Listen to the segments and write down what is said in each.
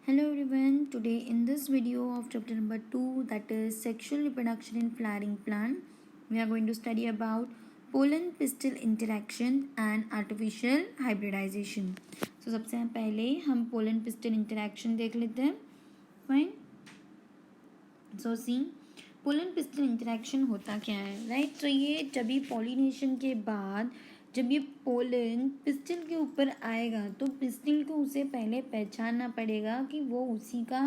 Hello everyone, today in this video of chapter number 2, that is sexual reproduction in flowering plant, we are going to study about pollen pistil interaction and artificial hybridization. So सबसे पहले हम pollen pistil interaction देख लेते हैं. Fine. So see, pollen pistol interaction होता क्या है, right. तो ये जब भी पॉलिनेशन के बाद जब ये पोलन पिस्टल के ऊपर आएगा तो पिस्टल को उसे पहले पहचानना पड़ेगा कि वो उसी का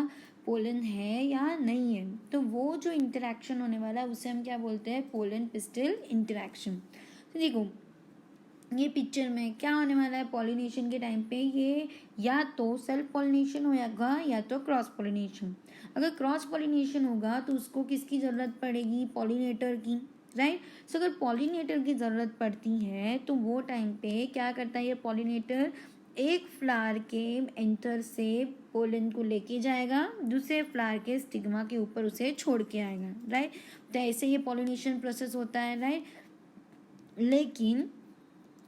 पोलन है या नहीं है. तो वो जो इंटरेक्शन होने वाला है उसे हम क्या बोलते हैं, पोलन पिस्टल इंटरेक्शन. तो देखो ये पिक्चर में क्या होने वाला है, पॉलिनेशन के टाइम पे ये या तो सेल्फ पॉलिनेशन होगा या तो क्रॉस पॉलिनेशन. अगर क्रॉस पॉलिनेशन होगा तो उसको किसकी ज़रूरत पड़ेगी, पॉलिनेटर की, राइट. सो अगर पॉलिनेटर की ज़रूरत पड़ती है तो वो टाइम पे क्या करता है, ये पॉलिनेटर एक फ्लावर के एंटर से पोलन को लेके जाएगा, दूसरे फ्लावर के स्टिग्मा के ऊपर उसे छोड़ के आएगा, राइट. तो ऐसे ये पॉलिनेशन प्रोसेस होता है, राइट. लेकिन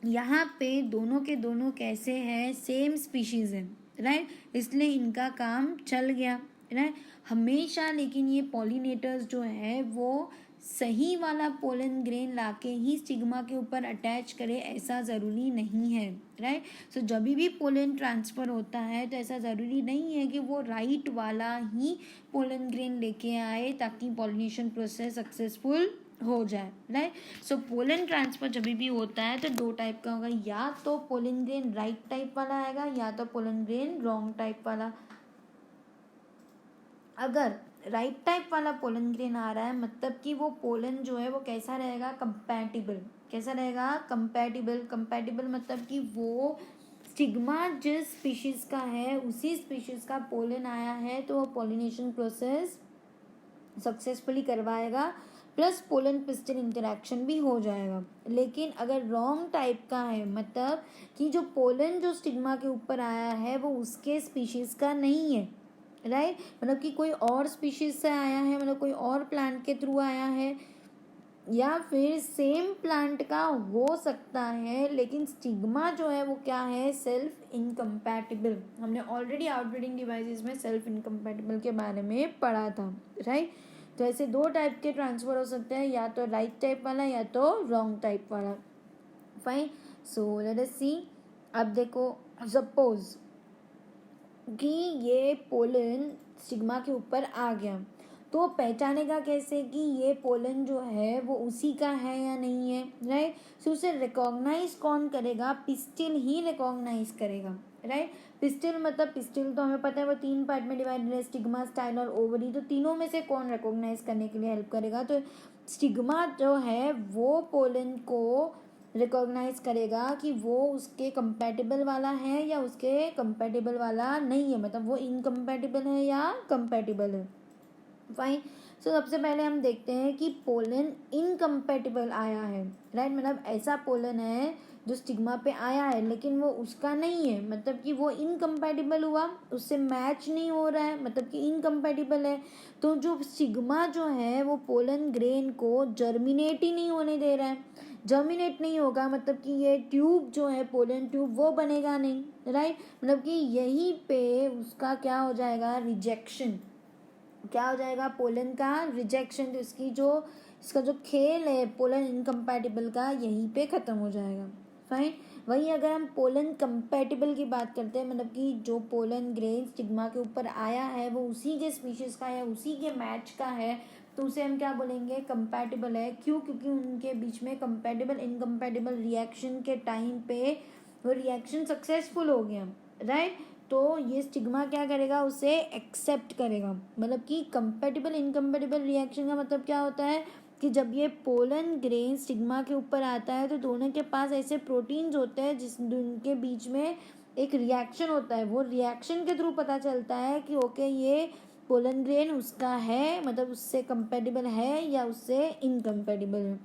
यहाँ पे दोनों के दोनों कैसे हैं, सेम स्पीशीज़ है, राइट. इसलिए इनका काम चल गया, राइट. हमेशा लेकिन ये पॉलिनेटर्स जो है वो सही वाला पोलन ग्रेन लाके ही स्टिग्मा के ऊपर अटैच करे ऐसा ज़रूरी नहीं है, राइट. सो जब भी पोलन ट्रांसफ़र होता है तो ऐसा ज़रूरी नहीं है कि वो राइट वाला ही पोलन ग्रेन लेके आए ताकि पॉलिनेशन प्रोसेस सक्सेसफुल हो जाए, राइट. सो पोलन ट्रांसफ़र जब भी होता है तो दो टाइप का होगा, या तो पोलन ग्रेन राइट टाइप वाला आएगा या तो पोलन ग्रेन रॉन्ग टाइप वाला. अगर राइट टाइप वाला पोलन ग्रेन आ रहा है मतलब कि वो पोलन जो है वो कैसा रहेगा, कंपैटिबल. कैसा रहेगा, कंपैटिबल. कंपैटिबल मतलब कि वो स्टिग्मा जिस स्पीशीज़ का है उसी स्पीशीज़ का पोलन आया है तो वो पॉलिनेशन प्रोसेस सक्सेसफुली करवाएगा, प्लस पोलन पिस्टल इंटरेक्शन भी हो जाएगा. लेकिन अगर रॉन्ग टाइप का है मतलब कि जो पोलन जो स्टिग्मा के ऊपर आया है वो उसके स्पीशीज़ का नहीं है, राइट. मतलब कि कोई और स्पीशीज़ से आया है, मतलब कोई और प्लांट के थ्रू आया है, या फिर सेम प्लांट का हो सकता है लेकिन स्टिग्मा जो है वो क्या है, सेल्फ इनकम्पैटिबल. हमने ऑलरेडी आउटब्रीडिंग डिवाइसेस में सेल्फ इनकम्पैटिबल के बारे में पढ़ा था, राइट. तो ऐसे दो टाइप के ट्रांसफ़र हो सकते हैं, या तो राइट टाइप वाला या तो रॉन्ग टाइप वाला. फाइन. सो लेट अस सी. अब देखो सपोज कि ये पोलन स्टिग्मा के ऊपर आ गया तो पहचानेगा कैसे कि ये पोलन जो है वो उसी का है या नहीं है, राइट. सो उसे रिकॉग्नाइज कौन करेगा, पिस्टिल ही रिकॉग्नाइज करेगा, राइट. पिस्टिल मतलब पिस्टिल तो हमें पता है वो 3 पार्ट में डिवाइडेड है, स्टिग्मा, स्टाइल और ओवरी. तो तीनों में से कौन रिकॉग्नाइज करने के लिए हेल्प करेगा, तो स्टिग्मा जो है वो पोलन को रिकॉग्नाइज करेगा कि वो उसके कंपैटिबल वाला है या उसके कंपैटिबल वाला नहीं है, मतलब वो इनकम्पैटिबल है या कंपैटिबल है. फाइन. सो सबसे पहले हम देखते हैं कि पोलन इनकम्पैटिबल आया है, राइट. मतलब ऐसा पोलन है जो स्टिग्मा पे आया है लेकिन वो उसका नहीं है, मतलब कि वो इनकम्पैटिबल हुआ, उससे मैच नहीं हो रहा है, मतलब कि इनकम्पैटिबल है. तो जो स्टिग्मा जो है वो पोलन ग्रेन को जर्मिनेट ही नहीं होने दे रहा है. जर्मिनेट नहीं होगा मतलब कि ये ट्यूब जो है पोलन ट्यूब वो बनेगा नहीं, राइट. मतलब कि यहीं पे उसका क्या हो जाएगा, रिजेक्शन. क्या हो जाएगा, पोलन का रिजेक्शन. तो इसका जो खेल है पोलन इनकम्पैटिबल का यहीं पे ख़त्म हो जाएगा. फाइन. वहीं अगर हम पोलन कंपैटिबल की बात करते हैं, मतलब कि जो पोलन ग्रेन स्टिग्मा के ऊपर आया है वो उसी के स्पीशीज़ का है, उसी के मैच का है, तो उसे हम क्या बोलेंगे, कंपैटिबल है. क्यों, क्योंकि उनके बीच में कंपैटिबल इनकम्पैटिबल रिएक्शन के टाइम पे वो रिएक्शन सक्सेसफुल हो गया, राइट. तो ये स्टिग्मा क्या करेगा, उसे एक्सेप्ट करेगा. मतलब कि कंपैटिबल इनकम्पैटिबल रिएक्शन का मतलब क्या होता है कि जब ये पोलन ग्रेन स्टिग्मा के ऊपर आता है तो दोनों के पास ऐसे प्रोटीन्स होते हैं जिनके बीच में एक रिएक्शन होता है. वो रिएक्शन के थ्रू पता चलता है कि ओके ये पोलन ग्रेन उसका है, मतलब उससे कंपैटिबल है या उससे इनकम्पैटिबल है.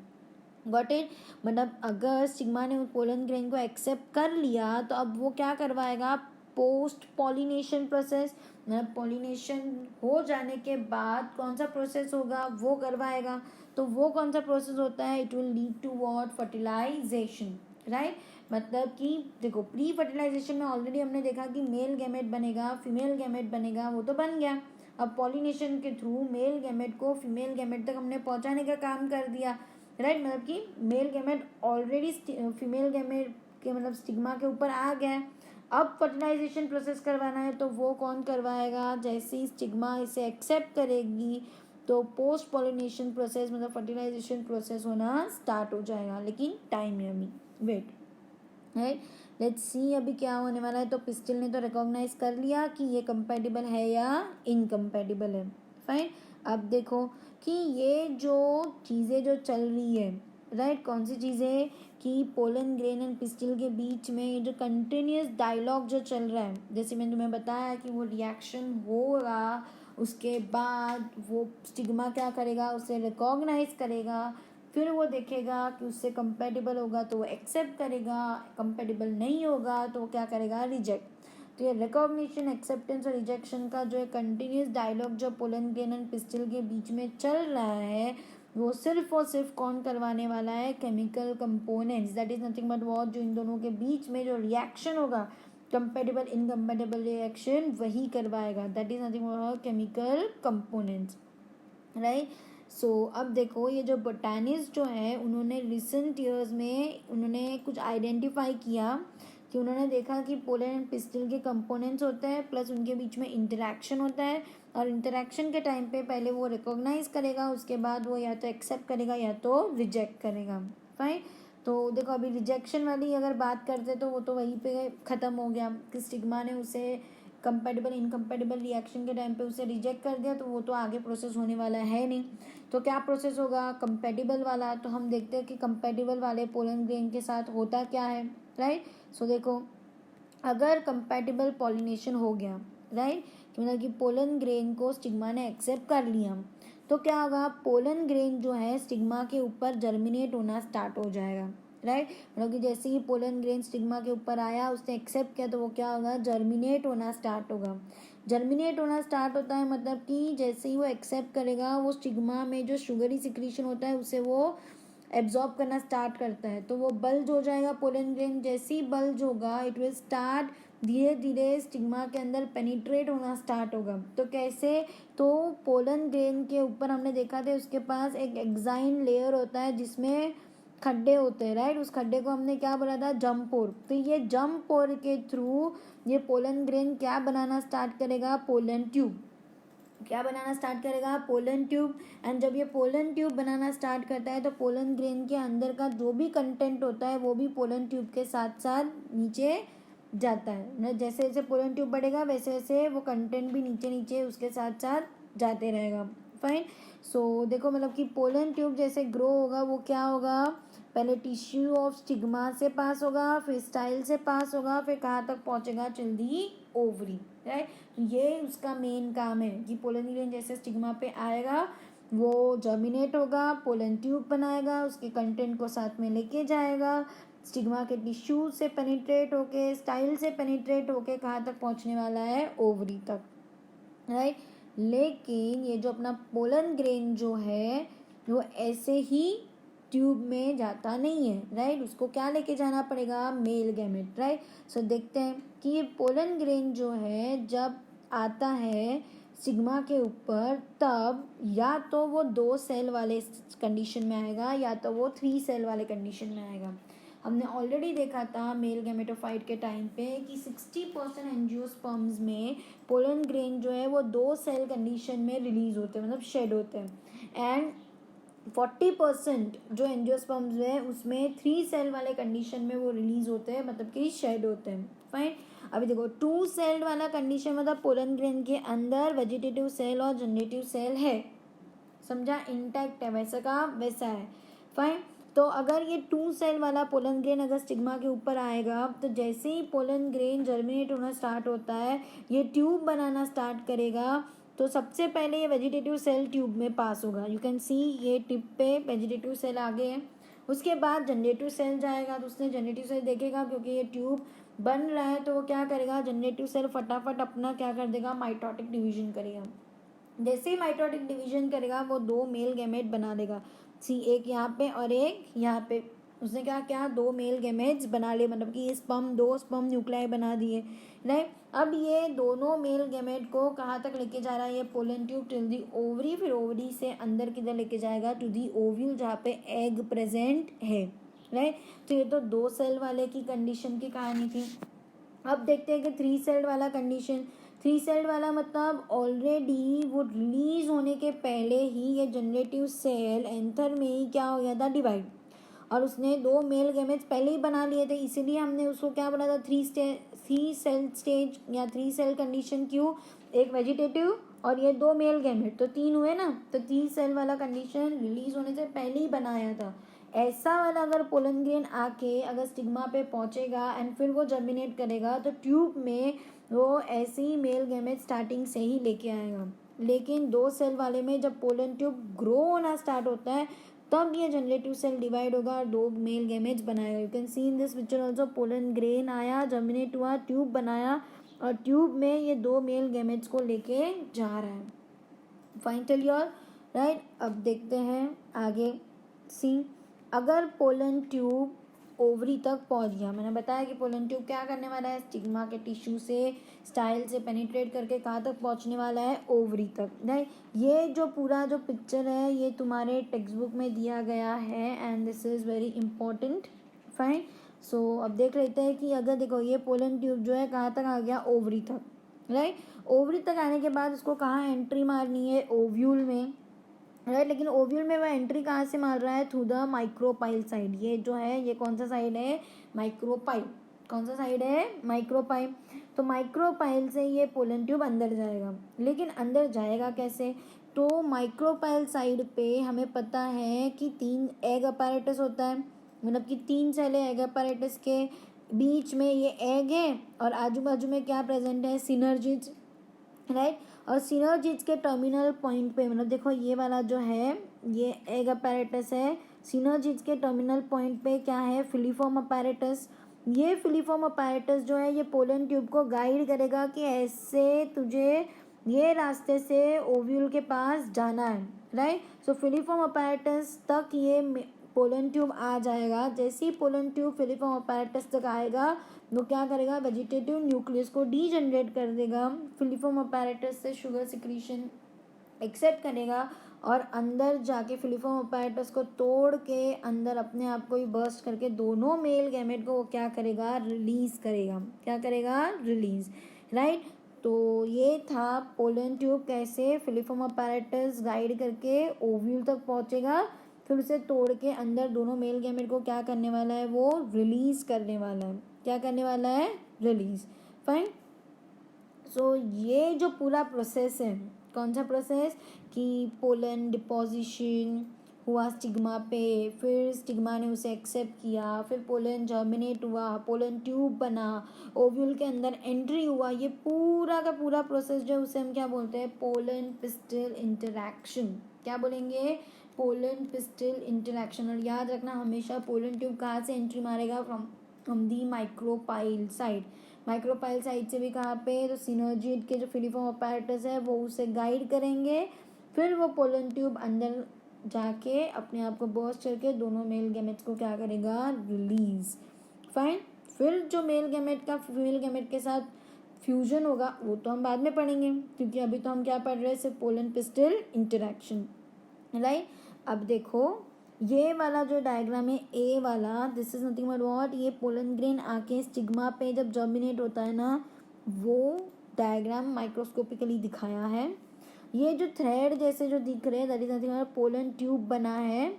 Got it. मतलब अगर स्टिग्मा ने पोलन ग्रेन को एक्सेप्ट कर लिया तो अब वो क्या करवाएगा, पोस्ट पॉलिनेशन प्रोसेस. मतलब पॉलिनेशन हो जाने के बाद कौन सा प्रोसेस होगा वो करवाएगा. तो वो कौन सा प्रोसेस होता है, it will lead to what, fertilisation, right. मतलब कि देखो प्री फर्टिलाइजेशन में ऑलरेडी हमने देखा कि मेल गैमेट बनेगा, फीमेल गैमेट बनेगा, वो तो बन गया। अब पॉलिनेशन के थ्रू मेल गैमेट को फीमेल गैमेट तक हमने पहुंचाने का काम कर दिया, राइट। मतलब कि male gamete already female gamete के मतलब स्टिग्मा के ऊपर आ गया है। अब फर्टिलाइजेशन प्रोसेस करवाना है तो वो कौन करवाएगा, जैसे ही स्टिग्मा इसे एक्सेप्ट करेगी तो पोस्ट पॉलिनेशन प्रोसेस मतलब फर्टिलाइजेशन प्रोसेस होना स्टार्ट हो जाएगा, लेकिन टाइम है अभी, वेट, राइट। लेट्स सी अभी क्या होने वाला है। तो पिस्टिल ने तो रिकॉग्नाइज कर लिया कि ये कंपेटिबल है या इनकम्पेटिबल है, फाइन। अब देखो कि ये जो चीज़ें जो चल रही है, राइट, कौन सी चीज़ें, कि पोलन ग्रेन एंड पिस्टिल के बीच में ये जो कंटिन्यूस डायलॉग जो चल रहा है, जैसे मैंने तुम्हें बताया कि वो रिएक्शन होगा, उसके बाद वो स्टिग्मा क्या करेगा, उसे रिकॉग्नाइज करेगा, फिर वो देखेगा कि उससे कंपेटिबल होगा तो वो एक्सेप्ट करेगा, कंपेटिबल नहीं होगा तो वो क्या करेगा, रिजेक्ट। तो ये रिकॉग्निशन, एक्सेप्टेंस और रिजेक्शन का जो है कंटिन्यूस डायलॉग जो पोलन ग्रेन एंड पिस्टिल के बीच में चल रहा है, वो सिर्फ और सिर्फ कौन करवाने वाला है, chemical components, that is nothing but what, जो इन दोनों के बीच में जो रिएक्शन होगा, कंपेटिबल इनकम्पेटिबल रिएक्शन, वही करवाएगा, that is nothing but chemical components, right. So अब देखो ये जो बोटानिस्ट जो है उन्होंने रिसेंट ईयर्स में उन्होंने कुछ आइडेंटिफाई किया कि उन्होंने देखा कि पोलन एंड पिस्टिल के कंपोनेंट्स होते हैं प्लस उनके बीच में इंटरेक्शन होता है, और इंटरेक्शन के टाइम पे पहले वो रिकॉग्नाइज करेगा, उसके बाद वो या तो एक्सेप्ट करेगा या तो रिजेक्ट करेगा, फाइन। तो देखो अभी रिजेक्शन वाली अगर बात करते तो वो तो वहीं पे ख़त्म हो गया कि स्टिग्मा ने उसे कंपेटिबल इनकम्पेटिबल रिएक्शन के टाइम पे उसे रिजेक्ट कर दिया, तो वो तो आगे प्रोसेस होने वाला है नहीं। तो क्या प्रोसेस होगा, कंपेटिबल वाला। तो हम देखते हैं कि कंपेटिबल वाले पोलन ग्रेन के साथ होता क्या है, राइट। सो देखो अगर कंपेटिबल पॉलिनेशन हो गया, राइट, मतलब कि पोलन ग्रेन को स्टिग्मा ने एक्सेप्ट कर लिया, तो क्या होगा, पोलन ग्रेन जो है स्टिग्मा के ऊपर जर्मिनेट होना स्टार्ट हो जाएगा, राइट। मतलब कि जैसे ही पोलन ग्रेन स्टिग्मा के ऊपर आया, उसने एक्सेप्ट किया, तो वो क्या होगा, जर्मिनेट होना स्टार्ट होगा। जर्मिनेट होना स्टार्ट होता है मतलब कि जैसे ही वो एक्सेप्ट करेगा, वो स्टिग्मा में जो शुगरी सिक्रीशन होता है उसे वो एब्जॉर्ब करना स्टार्ट करता है, तो वो बल्ज हो जाएगा पोलन ग्रेन। जैसे ही बल्ज होगा, इट विल स्टार्ट धीरे धीरे स्टिग्मा के अंदर पेनिट्रेट होना स्टार्ट होगा। तो कैसे, तो पोलन ग्रेन के ऊपर हमने देखा था उसके पास एक एक्साइन लेयर होता है जिसमें खड्डे होते हैं, राइट। उस खड्डे को हमने क्या बोला था, जंप पोर। तो ये जंप पोर के थ्रू ये पोलन ग्रेन क्या बनाना स्टार्ट करेगा, पोलन ट्यूब। क्या बनाना स्टार्ट करेगा, पोलन ट्यूब। एंड जब ये पोलन ट्यूब बनाना स्टार्ट करता है तो पोलन ग्रेन के अंदर का जो भी कंटेंट होता है वो भी पोलन ट्यूब के साथ साथ नीचे जाता है ना। जैसे जैसे पोलन ट्यूब बढ़ेगा वैसे वैसे वो कंटेंट भी नीचे नीचे उसके साथ साथ जाते रहेगा, फाइन। सो देखो मतलब कि पोलन ट्यूब जैसे ग्रो होगा वो क्या होगा, पहले टिश्यू ऑफ स्टिग्मा से पास होगा, फिर स्टाइल से पास होगा, फिर कहाँ तक पहुँचेगा, जल्दी ओवरी, राइट। तो ये उसका मेन काम है कि पोलन ग्रेन जैसे स्टिग्मा पे आएगा वो जर्मिनेट होगा, पोलन ट्यूब बनाएगा, उसके कंटेंट को साथ में लेके जाएगा, स्टिग्मा के टिश्यू से पेनिट्रेट होके, स्टाइल से पेनिट्रेट होके कहाँ तक पहुँचने वाला है, ओवरी तक, राइट। लेकिन ये जो अपना पोलन ग्रेन जो है वो ऐसे ही ट्यूब में जाता नहीं है, राइट। उसको क्या लेके जाना पड़ेगा, मेल गैमेट, राइट। सो देखते हैं कि ये पोलन ग्रेन जो है जब आता है सिग्मा के ऊपर, तब या तो वो 2 सेल वाले कंडीशन में आएगा या तो वो 3 सेल वाले कंडीशन में आएगा। हमने ऑलरेडी देखा था मेल गैमेटोफाइट के टाइम पे कि 60% एंजियोस्पर्म्स में पोलन ग्रेन जो है वो 2 सेल कंडीशन में रिलीज होते हैं, मतलब शेड होते हैं। एंड 40% जो एंजियोस्पर्म्स है उसमें 3 सेल वाले कंडीशन में वो रिलीज होते हैं, मतलब कि शेड होते हैं, फाइन। अभी देखो 2 सेल वाला कंडीशन मतलब पोलन ग्रेन के अंदर वेजिटेटिव सेल और जनरेटिव सेल है, समझा, इंटैक्ट है, वैसा का वैसा है, फाइन। तो अगर ये 2 सेल वाला पोलन ग्रेन अगर स्टिग्मा के ऊपर आएगा तो जैसे ही पोलन ग्रेन जर्मिनेट होना स्टार्ट होता है, ये ट्यूब बनाना स्टार्ट करेगा, तो सबसे पहले ये वेजिटेटिव सेल ट्यूब में पास होगा। यू कैन सी ये टिप पे वेजिटेटिव सेल आगे है, उसके बाद जनरेटिव सेल जाएगा, तो उसने जनरेटिव सेल देखेगा क्योंकि ये ट्यूब बन रहा है, तो वो क्या करेगा, जनरेटिव सेल फटाफट अपना क्या कर देगा, माइटोटिक डिवीजन करेगा। जैसे ही माइटोटिक डिवीजन करेगा वो 2 मेल गैमेट बना देगा, सी एक यहाँ पे और एक यहाँ पे, उसने क्या किया, 2 मेल गैमेट्स बना लिए, मतलब कि ये स्पर्म 2 स्पर्म न्यूक्लियाई बना दिए, राइट। अब ये दोनों मेल गैमेट को कहाँ तक लेके जा रहा है ये pollen tube, till the ovary, फिर ओवरी से अंदर किधर लेके जाएगा, टू दी ओव्यूल जहाँ पे एग प्रेजेंट है, राइट। तो ये तो 2 सेल वाले की कंडीशन की कहानी थी। अब देखते हैं कि 3 सेल वाला कंडीशन। 3 सेल वाला मतलब ऑलरेडी वो रिलीज होने के पहले ही ये जनरेटिव सेल एंथर में ही क्या हो गया था, डिवाइड, और उसने 2 मेल गैमेट्स पहले ही बना लिए थे, इसीलिए हमने उसको क्या बोला था, 3 सेल स्टेज या 3 सेल कंडीशन। क्यों, एक वेजिटेटिव और ये 2 मेल गैमेट, तो 3 हुए ना, तो 3 सेल वाला कंडीशन रिलीज होने से पहले ही बनाया था। ऐसा वाला अगर पोलन ग्रेन आके अगर स्टिग्मा पे पहुंचेगा एंड फिर वो जर्मिनेट करेगा, तो ट्यूब में वो ऐसे ही मेल गैमेट स्टार्टिंग से ही लेके आएगा। लेकिन 2 सेल वाले में जब पोलन ट्यूब ग्रो होना स्टार्ट होता है, तब ये जनरेटिव सेल डिवाइड होगा और 2 मेल गैमेट्स बनाएगा। You can see in this picture also, pollen grain आया, जर्मिनेट हुआ, ट्यूब बनाया, और ट्यूब में ये 2 मेल गैमेट्स को लेके जा रहा है। Fine, till your right. अब देखते हैं आगे। सी, अगर पोलन ट्यूब ओवरी तक पहुंच गया, मैंने बताया कि पोलन ट्यूब क्या करने वाला है, स्टिग्मा के टिश्यू से स्टाइल से पेनिट्रेट करके कहाँ तक पहुंचने वाला है, ओवरी तक, राइट। ये जो पूरा जो पिक्चर है ये तुम्हारे टेक्स्ट बुक में दिया गया है and this is very important. Fine, so अब देख लेते हैं कि अगर देखो ये पोलन ट्यूब जो है कहाँ तक आ गया, ओवरी तक, राइट। ओवरी तक आने के बाद उसको कहाँ एंट्री मारनी है, ओव्यूल में, राइट। लेकिन ओव्यूल में वह एंट्री कहाँ से मार रहा है, थ्रू द माइक्रोपाइल साइड। ये जो है ये कौन सा साइड है, माइक्रोपाइल। कौन सा साइड है, माइक्रोपाइल। तो माइक्रोपाइल से ये पोलन ट्यूब अंदर जाएगा, लेकिन अंदर जाएगा कैसे, तो माइक्रोपाइल साइड पे हमें पता है कि 3 एग अपैरेटस होता है, मतलब कि 3 सेल है एग अपैरेटस के, बीच में ये एग है और आजू बाजू में क्या प्रेजेंट है, सिनर्जिड्स, राइट। और सिनर्जिड्स के टर्मिनल पॉइंट पे, मतलब देखो ये वाला जो है ये एग अपैरेटस है, सिनर्जिड्स के टर्मिनल पॉइंट पे क्या है, फिलीफॉर्म अपैरेटस। ये फिलीफॉर्म अपैरेटस जो है ये पोलन ट्यूब को गाइड करेगा कि ऐसे तुझे ये रास्ते से ओव्यूल के पास जाना है, राइट। सो फिलीफॉर्म अपैरेटस तक ये पोलन ट्यूब आ जाएगा। जैसे ही पोलन ट्यूब फिलीफॉर्म अपैरेटस तक आएगा, वो क्या करेगा, वेजिटेटिव न्यूक्लियस को डीजनरेट कर देगा, फिलीफॉर्म अपैरेटस से शुगर सिक्रीशन एक्सेप्ट करेगा और अंदर जाके फिलीफॉर्म अपैरेटस को तोड़ के अंदर अपने आप को ही बर्स्ट करके दोनों मेल गैमेट को वो क्या करेगा, रिलीज करेगा। क्या करेगा, रिलीज, राइट। तो ये था पोलन ट्यूब कैसे फिलीफॉर्म अपैरेटस गाइड करके ओव्यूल तक पहुंचेगा, फिर उसे तोड़ के अंदर दोनों मेल गैमेट को क्या करने वाला है, वो रिलीज करने वाला है। क्या करने वाला है, रिलीज। फाइन, सो ये जो पूरा प्रोसेस है, कौन सा प्रोसेस, कि पोलन डिपोजिशन हुआ स्टिग्मा पे, फिर स्टिग्मा ने उसे एक्सेप्ट किया, फिर पोलन जर्मिनेट हुआ, पोलन ट्यूब बना, ओव्यूल के अंदर एंट्री हुआ, ये पूरा का पूरा प्रोसेस जो है उसे हम क्या बोलते हैं, पोलन पिस्टल इंटरैक्शन। क्या बोलेंगे, पोलन पिस्टल इंटरैक्शन। और याद रखना हमेशा पोलन ट्यूब कहाँ से एंट्री मारेगा, from the micropyle side. Micropyle side से भी कहाँ पे, तो सिनर्जिड के जो फिलीफॉर्म अपैरेटस है वो उसे गाइड करेंगे, फिर वो पोलन ट्यूब अंदर जाके अपने आप को बर्स्ट करके दोनों मेल गैमेट्स को क्या करेगा, रिलीज। फाइन, फिर जो मेल गैमेट का फीमेल गैमेट के साथ फ्यूजन होगा वो तो हम बाद में पढ़ेंगे, क्योंकि अभी तो हम क्या पढ़ रहे हैं, सिर्फ पोलन पिस्टल इंटरैक्शन, राइट। अब देखो ये वाला जो डायग्राम है ए वाला, this is nothing but what, ये पोलन ग्रेन आके स्टिग्मा पे जब जर्मिनेट होता है ना, वो डायग्राम माइक्रोस्कोपिकली दिखाया है। ये जो थ्रेड जैसे जो दिख रहे हैं, that is nothing but pollen tube बना है,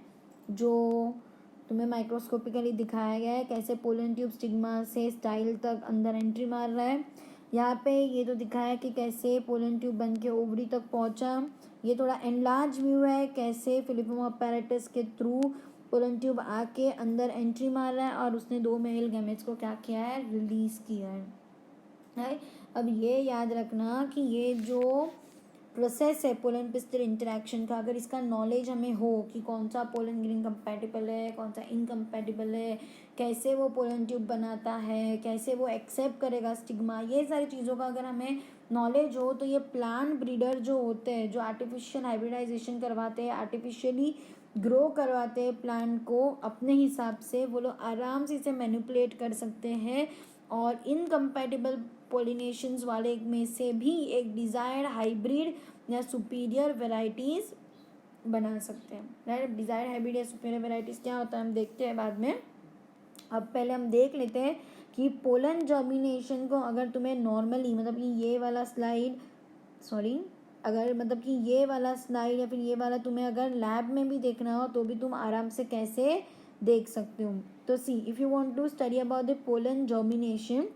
जो तुम्हें माइक्रोस्कोपिकली दिखाया गया है कैसे पोलन ट्यूब स्टिग्मा से स्टाइल तक अंदर एंट्री मार रहा है। यहाँ पे ये तो दिखाया है कि कैसे पोलन ट्यूब बन के ओवरी तक पहुँचा। ये थोड़ा एनलार्ज व्यू है कैसे फिलीफॉर्म अपैरेटस के थ्रू पोलन ट्यूब आके अंदर एंट्री मार रहा है और उसने 2 मेल गैमेट्स को क्या किया है, रिलीज किया है, राइट। अब ये याद रखना कि ये जो प्रोसेस है पोलन पिस्टल इंटरैक्शन का, अगर इसका नॉलेज हमें हो कि कौन सा पोलन ग्रेन कंपैटिबल है, कौन सा इनकम्पैटिबल है, कैसे वो पोलन ट्यूब बनाता है, कैसे वो एक्सेप्ट करेगा स्टिग्मा, ये सारी चीज़ों का अगर हमें नॉलेज हो, तो ये प्लांट ब्रीडर जो होते हैं, जो आर्टिफिशियल हाइब्रिडाइजेशन करवाते हैं, आर्टिफिशियली ग्रो करवाते हैं प्लांट को अपने हिसाब से, वो लोग आराम से इसे मैनिपुलेट कर सकते हैं और इनकम्पैटिबल पोलिनेशंस वाले में से भी एक डिज़ायर्ड हाइब्रिड या सुपीरियर वेराइटीज़ बना सकते हैं, राइट। डिज़ायर्ड हाइब्रिड या सुपीरियर वेराइटीज़ क्या होता है हम देखते हैं बाद में। अब पहले हम देख लेते हैं कि पोलन जर्मिनेशन को अगर तुम्हें नॉर्मली मतलब कि ये वाला स्लाइड अगर मतलब कि ये वाला स्लाइड या फिर ये वाला तुम्हें अगर लैब में भी देखना हो तो भी तुम आराम से कैसे देख सकते हो। तो see if you want to study about the pollen germination,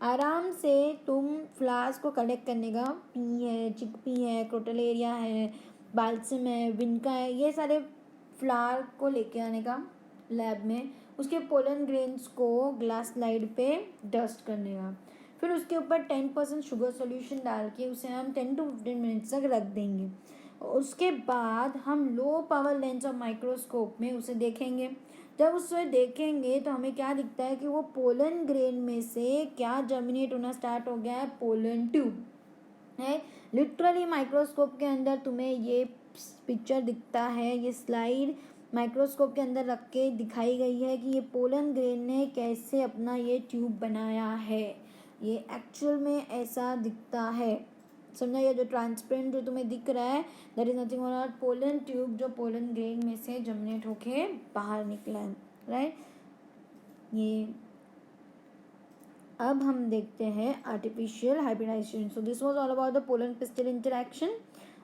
आराम से तुम फ्लावर्स को कलेक्ट करने का, पी है, चिकपी है, क्रोटलेरिया है, बाल्सम है, विनका है, ये सारे फ्लावर को लेके आने का लैब में, उसके पोलन ग्रेन्स को ग्लास स्लाइड पे डस्ट करने का, फिर उसके ऊपर 10% शुगर सॉल्यूशन डाल के उसे हम 10 to 15 मिनट्स तक रख देंगे। उसके बाद हम लो पावर लेंस और माइक्रोस्कोप में उसे देखेंगे। जब उसे देखेंगे तो हमें क्या दिखता है कि वो पोलन ग्रेन में से क्या जर्मिनेट होना स्टार्ट हो गया है, पोलन ट्यूब है। लिटरली माइक्रोस्कोप के अंदर तुम्हें ये पिक्चर दिखता है, ये स्लाइड माइक्रोस्कोप के अंदर रख के दिखाई गई है कि ये पोलन ग्रेन ने कैसे अपना ये ट्यूब बनाया है। ये एक्चुअल में ऐसा दिखता है, समझा। ये जो ट्रांसपेरेंट जो तुम्हें दिख रहा है that is nothing but pollen tube जो पोलन ग्रेन में से जर्मिनेट होके बाहर निकला है, राइट। ये अब हम देखते हैं artificial hybridisation. So this was all about the pollen pistil interaction.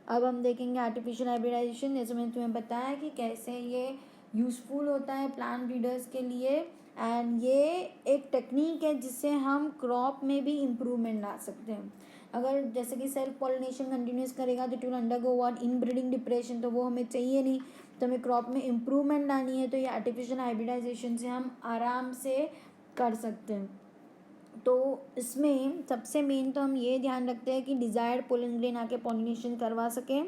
अब हम देखेंगे आर्टिफिशियल हाइब्रिडाइजेशन। जैसे मैंने तुम्हें बताया कि कैसे ये यूज़फुल होता है प्लांट ब्रीडर्स के लिए, एंड ये एक टेक्निक है जिससे हम क्रॉप में भी इम्प्रूवमेंट ला सकते हैं। अगर जैसे कि सेल्फ पॉलिनेशन कंटिन्यूस करेगा तो it will undergo what in breeding depression, तो वो हमें चाहिए नहीं। तो हमें क्रॉप में इम्प्रूवमेंट लानी है तो ये आर्टिफिशियल हाइब्रिडाइजेशन से हम आराम से कर सकते हैं। तो इसमें सबसे मेन तो हम ये ध्यान रखते हैं कि डिज़ायर्ड पोलन ग्रेन आके पॉलिनेशन करवा सकें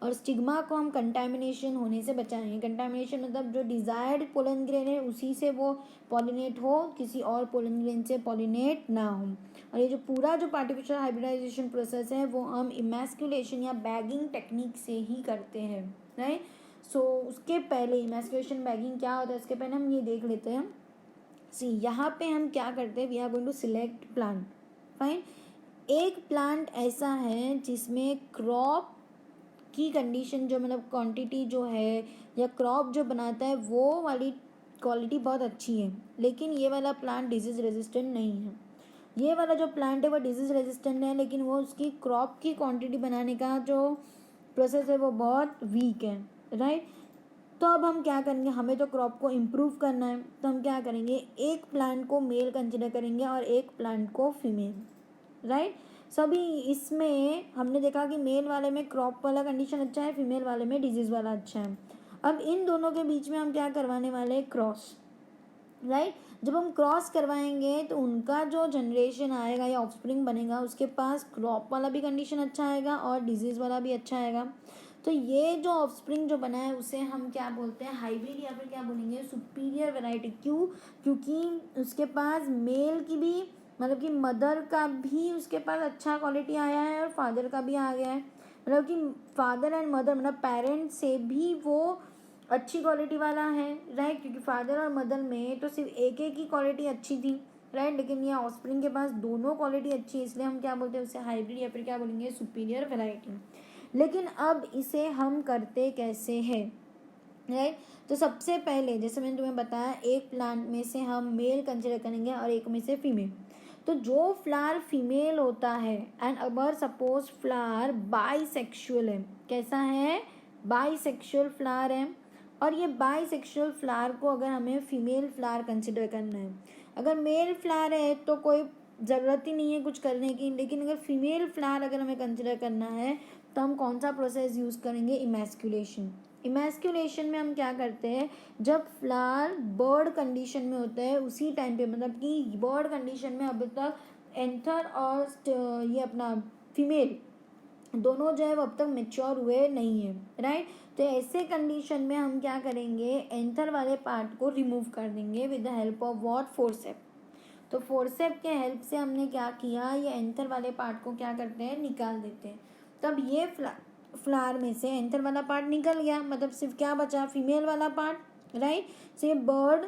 और स्टिग्मा को हम कंटामिनेशन होने से बचाएं। कंटामिनेशन मतलब जो डिज़ायर्ड पोलन ग्रेन है उसी से वो पॉलिनेट हो, किसी और पोलन ग्रेन से पॉलिनेट ना हो। और ये जो पूरा जो आर्टिफिशियल हाइब्रिडाइजेशन प्रोसेस है वो हम इमैस्कुलेशन या बैगिंग टेक्निक से ही करते हैं, राइट। सो उसके पहले इमैस्कुलेशन बैगिंग क्या होता है उसके पहले हम ये देख लेते हैं। सी यहाँ पे हम क्या करते हैं, we are going to select plant, fine. एक प्लांट ऐसा है जिसमें क्रॉप की कंडीशन जो मतलब क्वांटिटी जो है या क्रॉप जो बनाता है वो वाली क्वालिटी बहुत अच्छी है, लेकिन ये वाला प्लांट डिजीज़ रेजिस्टेंट नहीं है। ये वाला जो प्लांट है वो डिजीज़ रेजिस्टेंट है, लेकिन वो उसकी क्रॉप की क्वांटिटी बनाने का जो प्रोसेस है वो बहुत वीक है, राइट। तो अब हम क्या करेंगे, हमें तो क्रॉप को इम्प्रूव करना है, तो हम क्या करेंगे, एक प्लांट को मेल कंसिडर करेंगे और एक प्लांट को फीमेल, राइट। सभी इसमें हमने देखा कि मेल वाले में क्रॉप वाला कंडीशन अच्छा है, फीमेल वाले में डिजीज़ वाला अच्छा है। अब इन दोनों के बीच में हम क्या करवाने वाले हैं, क्रॉस, राइट। जब हम क्रॉस करवाएंगे तो उनका जो जनरेशन आएगा या ऑफस्प्रिंग बनेगा उसके पास क्रॉप वाला भी कंडीशन अच्छा आएगा और डिजीज़ वाला भी अच्छा आएगा। तो ये जो ऑफस्प्रिंग जो बना है उसे हम क्या बोलते हैं, हाइब्रिड या फिर क्या बोलेंगे, सुपीरियर वैरायटी। क्यों, क्योंकि उसके पास मेल की भी मतलब कि मदर का भी उसके पास अच्छा क्वालिटी आया है और फादर का भी आ गया है, मतलब कि फादर एंड मदर मतलब पेरेंट्स से भी वो अच्छी क्वालिटी वाला है, राइट। क्योंकि फादर और मदर में तो सिर्फ एक एक ही क्वालिटी अच्छी थी, राइट, लेकिन ये ऑफस्प्रिंग के पास दोनों क्वालिटी अच्छी है, इसलिए हम क्या बोलते हैं उसे हाइब्रिड या फिर क्या बोलेंगे, सुपीरियर वैरायटी। लेकिन अब इसे हम करते कैसे हैं, राइट। तो सबसे पहले जैसे मैंने तुम्हें बताया एक प्लांट में से हम मेल कंसिडर करेंगे और एक में से फीमेल। तो जो फ्लावर फीमेल होता है एंड अगर सपोज फ्लावर बाईसेक्सुअल है, कैसा है, बाईसेक्सुअल फ्लावर है, और ये बाईसेक्सुअल फ्लावर को अगर हमें फीमेल फ्लावर कंसिडर करना है, अगर मेल फ्लावर है तो कोई ज़रूरत ही नहीं है कुछ करने की, लेकिन अगर फीमेल फ्लावर अगर हमें कंसिडर करना है तो हम कौन सा प्रोसेस यूज़ करेंगे, इमैस्कुलेशन। इमैस्कुलेशन में हम क्या करते हैं, जब फ्लावर बर्ड कंडीशन में होता है उसी टाइम पे, मतलब कि बर्ड कंडीशन में अभी तक एंथर और ये अपना फीमेल दोनों जो है वो अब तक मेच्योर हुए नहीं है, राइट। तो ऐसे कंडीशन में हम क्या करेंगे, एंथर वाले पार्ट को रिमूव कर देंगे with the help of what, forceps. तो फोर्सेप के हेल्प से हमने क्या किया, ये एंथर वाले पार्ट को क्या करते हैं, निकाल देते हैं। तब ये फ्लावर में से एंथर वाला पार्ट निकल गया, मतलब सिर्फ क्या बचा, फीमेल वाला पार्ट, राइट। सो ये बर्ड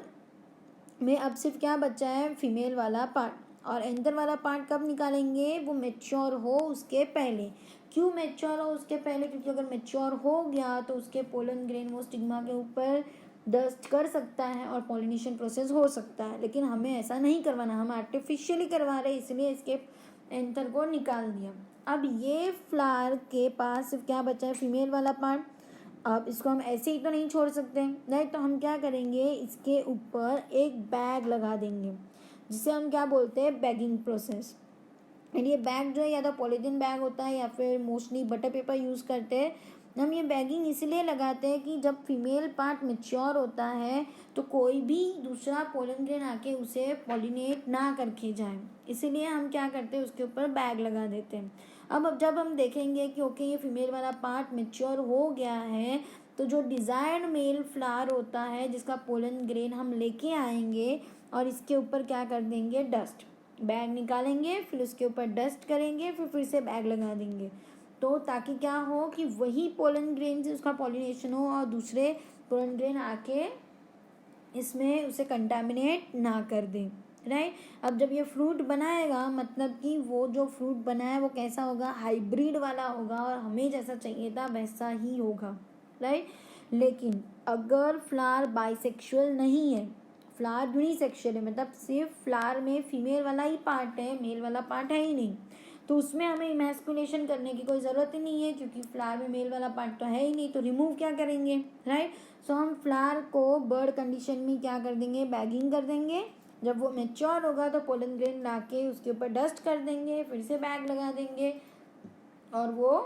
में अब सिर्फ क्या बचा है, फीमेल वाला पार्ट। और एंथर वाला पार्ट कब निकालेंगे, वो मैच्योर हो उसके पहले। क्यों मैच्योर हो उसके पहले, क्योंकि अगर मैच्योर हो गया तो उसके पोलन ग्रेन वो स्टिग्मा के ऊपर डस्ट कर सकता है और पॉलिनेशन प्रोसेस हो सकता है। लेकिन हमें ऐसा नहीं करवाना, हम आर्टिफिशियली करवा रहे हैं, इसलिए इसके एंथर को निकाल दिया। अब ये फ्लावर के पास सिर्फ क्या बचा है, फीमेल वाला पार्ट। अब इसको हम ऐसे ही तो नहीं छोड़ सकते, नहीं, तो हम क्या करेंगे, इसके ऊपर एक बैग लगा देंगे, जिसे हम क्या बोलते हैं, बैगिंग प्रोसेस। एंड ये बैग जो है या तो पॉलीथीन बैग होता है या फिर मोस्टली बटर पेपर यूज़ करते हैं। हम ये बैगिंग इसलिए लगाते हैं कि जब फीमेल पार्ट मैच्योर होता है तो कोई भी दूसरा पोलन ग्रेन आके उसे पॉलिनेट ना करके जाए, इसीलिए हम क्या करते हैं, उसके ऊपर बैग लगा देते हैं। अब जब हम देखेंगे कि ओके ये फीमेल वाला पार्ट मैच्योर हो गया है, तो जो डिज़ायर्ड मेल फ्लावर होता है जिसका पोलन ग्रेन हम लेके आएंगे और इसके ऊपर क्या कर देंगे, डस्ट, बैग निकालेंगे, फिर उसके ऊपर डस्ट करेंगे, फिर से बैग लगा देंगे, तो ताकि क्या हो कि वही पोलन ग्रेन से उसका पॉलिनेशन हो और दूसरे पोलन ग्रेन आके इसमें उसे कंटामिनेट ना कर दें, राइट। अब जब ये फ्रूट बनाएगा, मतलब कि वो जो फ्रूट बना है वो कैसा होगा, हाइब्रिड वाला होगा और हमें जैसा चाहिए था वैसा ही होगा, राइट। लेकिन अगर फ्लावर बाइसेक्सुअल नहीं है, फ्लावर यूनिसेक्सुअल है, मतलब सिर्फ फ्लावर में फीमेल वाला ही पार्ट है, मेल वाला पार्ट है ही नहीं, तो उसमें हमें इमैस्कुलेशन करने की कोई ज़रूरत ही नहीं है, क्योंकि फ्लावर में मेल वाला पार्ट तो है ही नहीं, तो रिमूव क्या करेंगे, राइट। सो हम फ्लावर को बर्ड कंडीशन में क्या कर देंगे, बैगिंग कर देंगे। जब वो मैच्योर होगा तो पोलन ग्रेन ला के उसके ऊपर डस्ट कर देंगे, फिर से बैग लगा देंगे और वो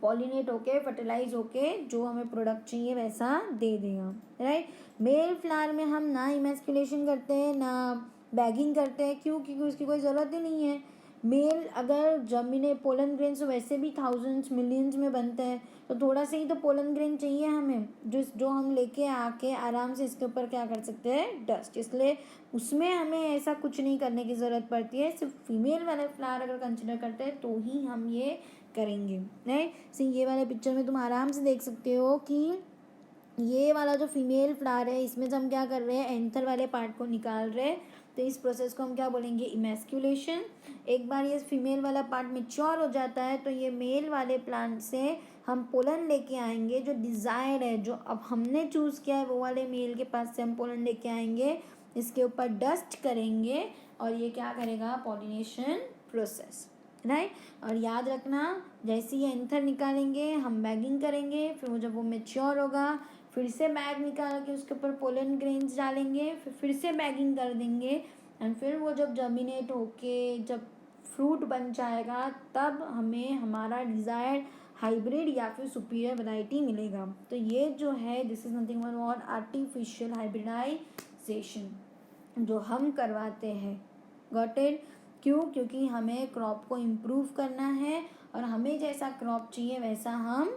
पॉलिनेट होके फर्टिलाइज होके जो हमें प्रोडक्ट चाहिए वैसा दे देगा, राइट। मेल फ्लावर में हम ना इमैस्कुलेशन करते हैं ना बैगिंग करते हैं, क्यों, क्योंकि उसकी कोई ज़रूरत ही नहीं है। मेल अगर जमीने पोलन ग्रेन्स वैसे भी थाउजेंड्स मिलियंस में बनते हैं, तो थोड़ा सा ही तो पोलन ग्रेन चाहिए हमें, जो हम लेके आके आराम से इसके ऊपर क्या कर सकते हैं, डस्ट। इसलिए उसमें हमें ऐसा कुछ नहीं करने की ज़रूरत पड़ती है, सिर्फ फीमेल वाले फ्लावर अगर कंसिडर करते हैं तो ही हम ये करेंगे, राइट। सो ये वाले पिक्चर में तुम आराम से देख सकते हो कि ये वाला जो फीमेल फ्लावर है इसमें से हम क्या कर रहे हैं, एंथर वाले पार्ट को निकाल रहे हैं, तो इस प्रोसेस को हम क्या बोलेंगे, इमैस्कुलेशन। एक बार ये फीमेल वाला पार्ट मैच्योर हो जाता है तो ये मेल वाले प्लांट से हम पोलन लेके आएंगे, जो डिज़ायर्ड है, जो अब हमने चूज़ किया है वो वाले मेल के पास से हम पोलन लेके आएंगे, इसके ऊपर डस्ट करेंगे और ये क्या करेगा, पॉलिनेशन प्रोसेस, राइट। और याद रखना, जैसे ये एंथर निकालेंगे हम बैगिंग करेंगे, फिर वो जब वो मैच्योर होगा फिर से बैग निकाल के उसके ऊपर पोलन ग्रेन्स डालेंगे, फिर से बैगिंग कर देंगे एंड फिर वो जब जर्मिनेट होके जब फ्रूट बन जाएगा तब हमें हमारा डिज़ायर्ड हाइब्रिड या फिर सुपीरियर वैरायटी मिलेगा। तो ये जो है this is nothing but what, artificial hybridisation जो हम करवाते हैं, गॉट इट। क्यों, क्योंकि हमें क्रॉप को इम्प्रूव करना है और हमें जैसा क्रॉप चाहिए वैसा हम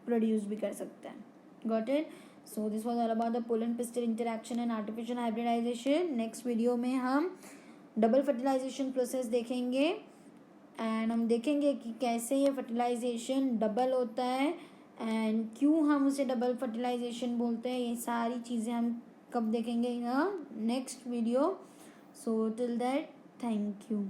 प्रोड्यूस भी कर सकते हैं, got it. So this was all about the pollen pistil interaction and artificial hybridisation. Next video में हम डबल फर्टिलाइजेशन प्रोसेस देखेंगे एंड हम देखेंगे कि कैसे ये फर्टिलाइजेशन डबल होता है एंड क्यों हम उसे डबल फर्टिलाइजेशन बोलते हैं, ये सारी चीज़ें हम कब देखेंगे in next video. So till that, thank you.